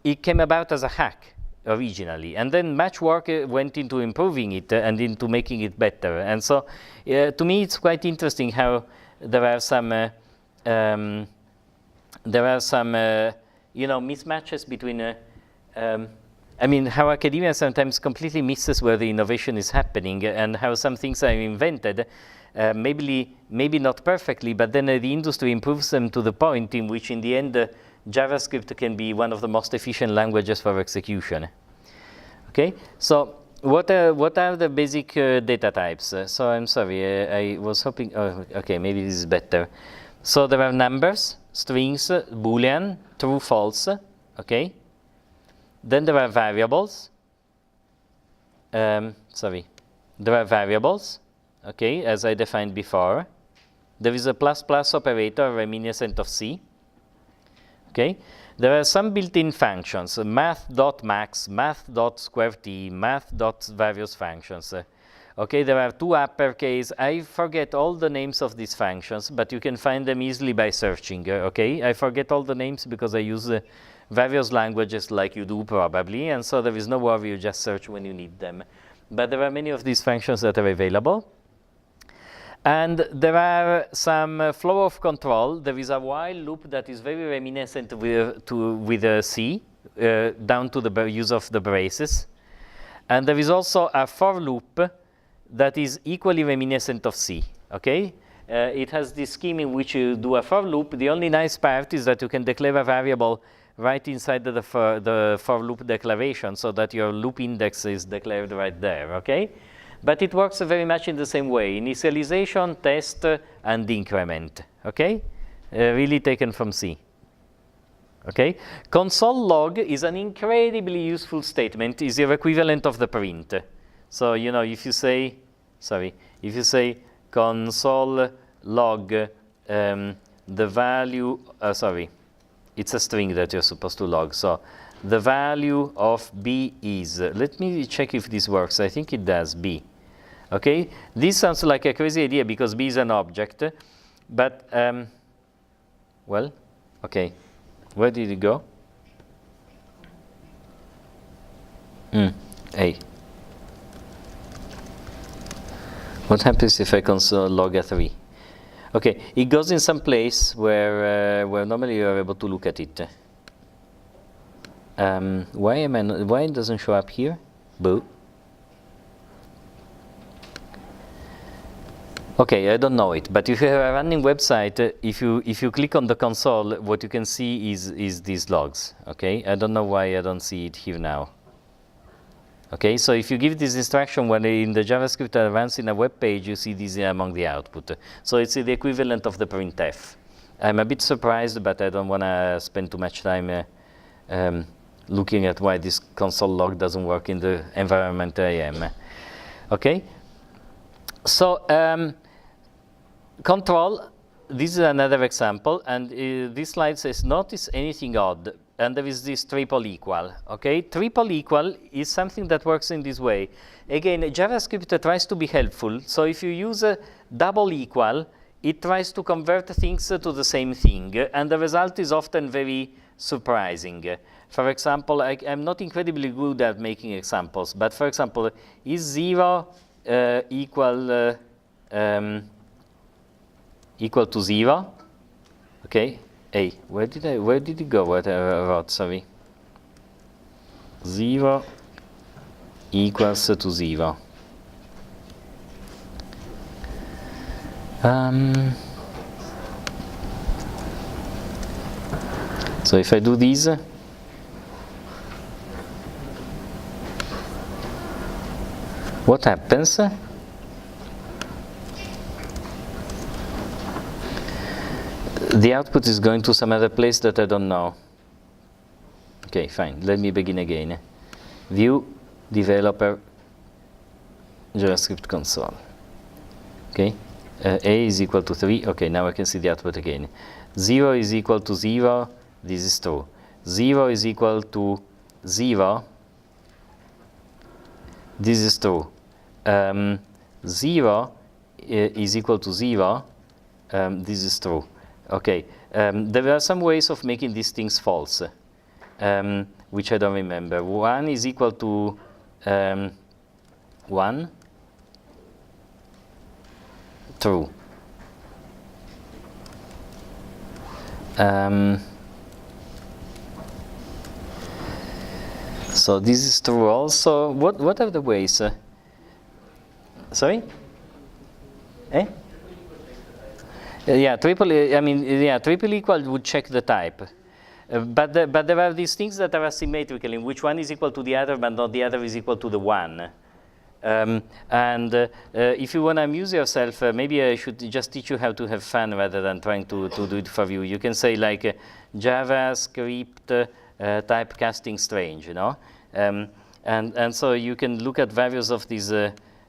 it came about as a hack originally, and then much work went into improving it and into making it better. And so to me it's quite interesting how there are some mismatches between I mean, how academia sometimes completely misses where the innovation is happening, and how some things are invented, maybe not perfectly, but then the industry improves them to the point in which in the end JavaScript can be one of the most efficient languages for execution. Okay, so what are the basic data types? So I'm sorry, I was hoping, okay, maybe this is better. So there are numbers, strings, Boolean, true, false, okay? Then there are variables. There are variables, okay, as I defined before. There is a plus operator reminiscent of C. Okay, there are some built-in functions: math.max, math.squaret, math.various functions. Okay, there are two uppercase. I forget all the names of these functions, but you can find them easily by searching. Okay, I forget all the names because I use various languages like you do probably, and so there is no worry, you just search when you need them. But there are many of these functions that are available. And there are some flow of control. There is a while loop that is very reminiscent with C, down to the use of the braces. And there is also a for loop that is equally reminiscent of C. Okay, it has this scheme in which you do a for loop. The only nice part is that you can declare a variable right inside the for loop declaration, so that your loop index is declared right there. Okay. But it works very much in the same way: initialization, test, and increment. Okay, really taken from C. Okay, console log is an incredibly useful statement. Is your equivalent of the print. So if you say, console log, the value. It's a string that you're supposed to log. So the value of B is. Let me check if this works. I think it does. B. Okay, this sounds like a crazy idea because B is an object, but well, okay, where did it go? A. What happens if I console log a 3? Okay, it goes in some place where normally you are able to look at it. Why am I not, why it doesn't show up here? Boo. Okay, I don't know it, but if you have a running website, if you click on the console, what you can see is these logs. Okay, I don't know why I don't see it here now. Okay, so if you give this instruction when in the JavaScript that runs in a web page, you see this among the output. So it's the equivalent of the printf. I'm a bit surprised, but I don't want to spend too much time looking at why this console log doesn't work in the environment I am. Okay, so control. This is another example, and this slide says notice anything odd, and there is this triple equal. Okay, triple equal is something that works in this way. Again, JavaScript tries to be helpful, so if you use a double equal, it tries to convert things to the same thing, and the result is often very surprising. For example, I'm not incredibly good at making examples, but for example, is 0 equal to 0? Okay. A. Where did it go? What I wrote? Sorry. 0 equals to 0. So if I do this, what happens? The output is going to some other place that I don't know. Okay, fine. Let me begin again. View, developer, JavaScript console. Okay, A is equal to 3. Okay, now I can see the output again. 0 is equal to 0. This is true. 0 is equal to 0. This is true. 0 is equal to 0. This is true. Okay, there are some ways of making these things false, which I don't remember. 1 is equal to 1. True. So this is true also. What are the ways? Sorry? Eh? Yeah, triple. I mean, yeah, triple equal would check the type, but there are these things that are asymmetrical, in which one is equal to the other, but not the other is equal to the one. If you want to amuse yourself, maybe I should just teach you how to have fun rather than trying to do it for you. You can say like JavaScript typecasting strange, you know, and so you can look at various of these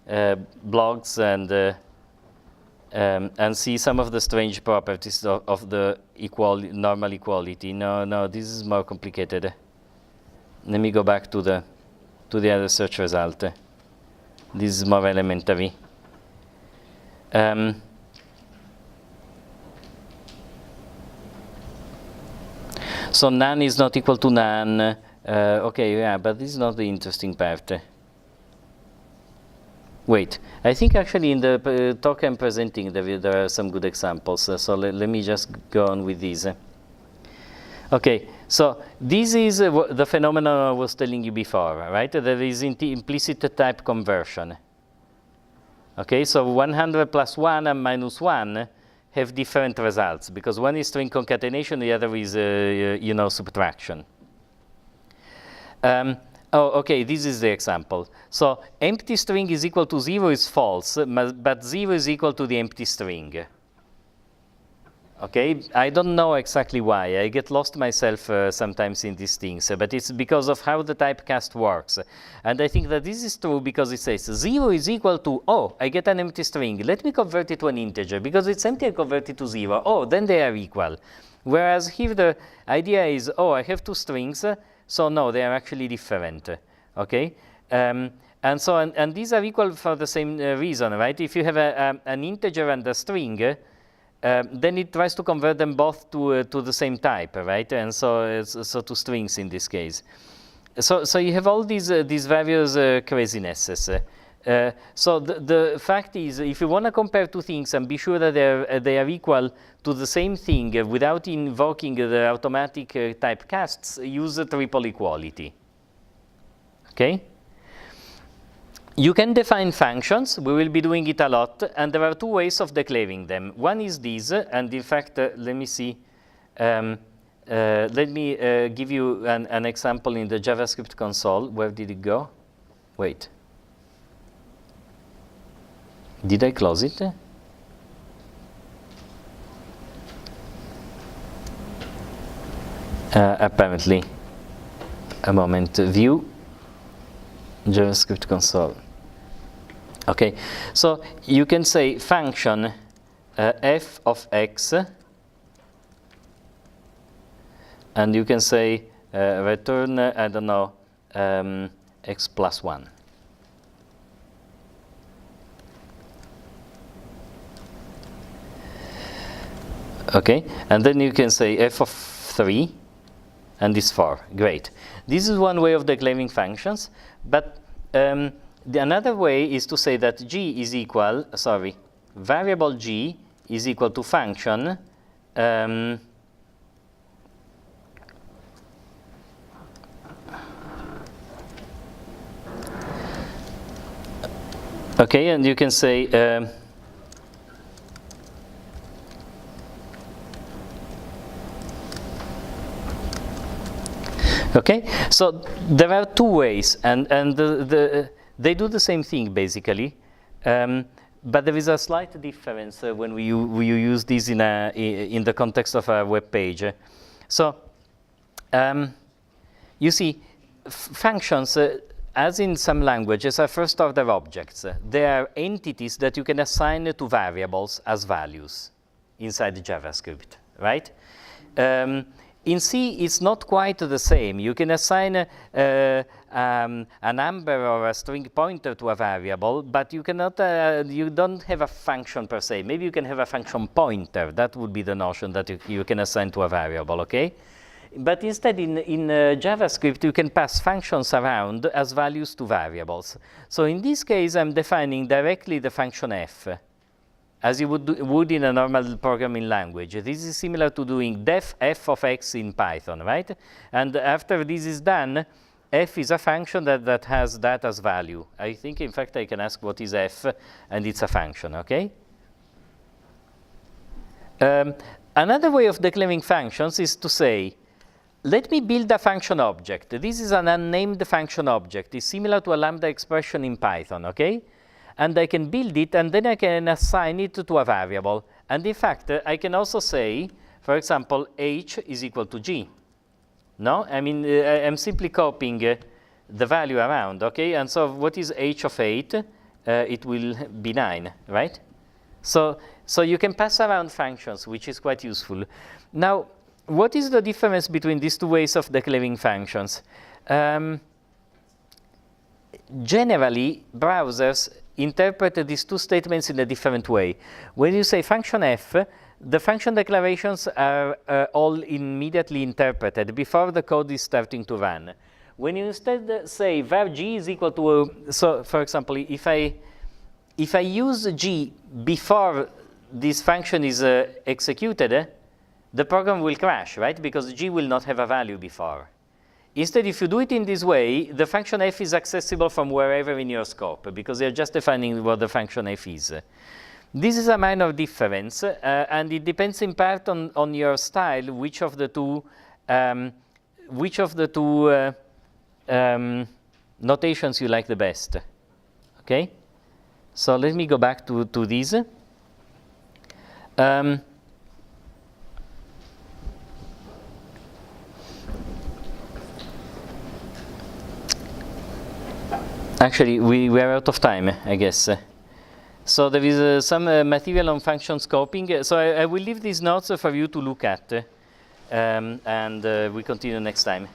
blogs and see some of the strange properties of the normal equality. No, this is more complicated. Let me go back to the other search result. This is more elementary. So none is not equal to none. Okay, yeah, but this is not the interesting part. Wait, I think actually in the talk I'm presenting there are some good examples. So let me just go on with these. Okay, so this is the phenomenon I was telling you before, right? There is implicit type conversion. Okay, so 100 plus 1 and minus 1 have different results because one is string concatenation, the other is, subtraction. Okay, this is the example. So empty string is equal to 0 is false, but 0 is equal to the empty string. Okay, I don't know exactly why. I get lost myself sometimes in these things, but it's because of how the typecast works. And I think that this is true because it says 0 is equal to, oh, I get an empty string. Let me convert it to an integer. Because it's empty, I convert it to 0. Oh, then they are equal. Whereas here the idea is, oh, I have two strings, so no, they are actually different. Okay? And And so, and these are equal for the same reason, right? If you have an integer and a string, then it tries to convert them both to the same type, right? And so, so to strings in this case. So you have all these various crazinesses. So the fact is, if you want to compare two things and be sure that they are equal to the same thing without invoking the automatic typecasts, use triple equality. Okay? You can define functions. We will be doing it a lot, and there are two ways of declaring them. One is this, and in fact, let me see. Let me give you an example in the JavaScript console. Where did it go? Wait. Did I close it? Apparently. A moment. View. JavaScript console. Okay. So you can say function f of x, and you can say return, I don't know, x plus 1. Okay, and then you can say f of 3, and it's 4. Great. This is one way of declaring functions, but another way is to say that g is equal, variable g is equal to function okay, and you can say okay, so there are two ways, and they do the same thing basically, but there is a slight difference when we use this in the context of a web page. So you see, functions, as in some languages, are first-order objects. They are entities that you can assign to variables as values inside JavaScript, right? In C, it's not quite the same. You can assign a number or a string pointer to a variable, but you cannot. You don't have a function per se. Maybe you can have a function pointer. That would be the notion that you can assign to a variable. Okay, but instead, in JavaScript, you can pass functions around as values to variables. So in this case, I'm defining directly the function f, as you would in a normal programming language. This is similar to doing def f of x in Python, right? And after this is done, f is a function that has that as value. I think, in fact, I can ask what is f, and it's a function, okay? Another way of declaring functions is to say, let me build a function object. This is an unnamed function object. It's similar to a lambda expression in Python, okay? And I can build it, and then I can assign it to a variable. And in fact, I can also say, for example, h is equal to g. No? I mean, I'm simply copying the value around, okay? And so what is h of 8? It will be 9, right? So you can pass around functions, which is quite useful. Now, what is the difference between these two ways of declaring functions? Generally, browsers interpret these two statements in a different way. When you say function f, the function declarations are all immediately interpreted before the code is starting to run. When you instead say var g is equal to, so for example, if I use g before this function is executed, the program will crash, right? Because g will not have a value before. Instead, if you do it in this way, the function f is accessible from wherever in your scope, because you're just defining what the function f is. This is a minor difference, and it depends in part on your style, which of the two notations you like the best. Okay? So let me go back to these. Actually, we are out of time, I guess. So there is some material on function scoping. So I will leave these notes for you to look at, and we continue next time.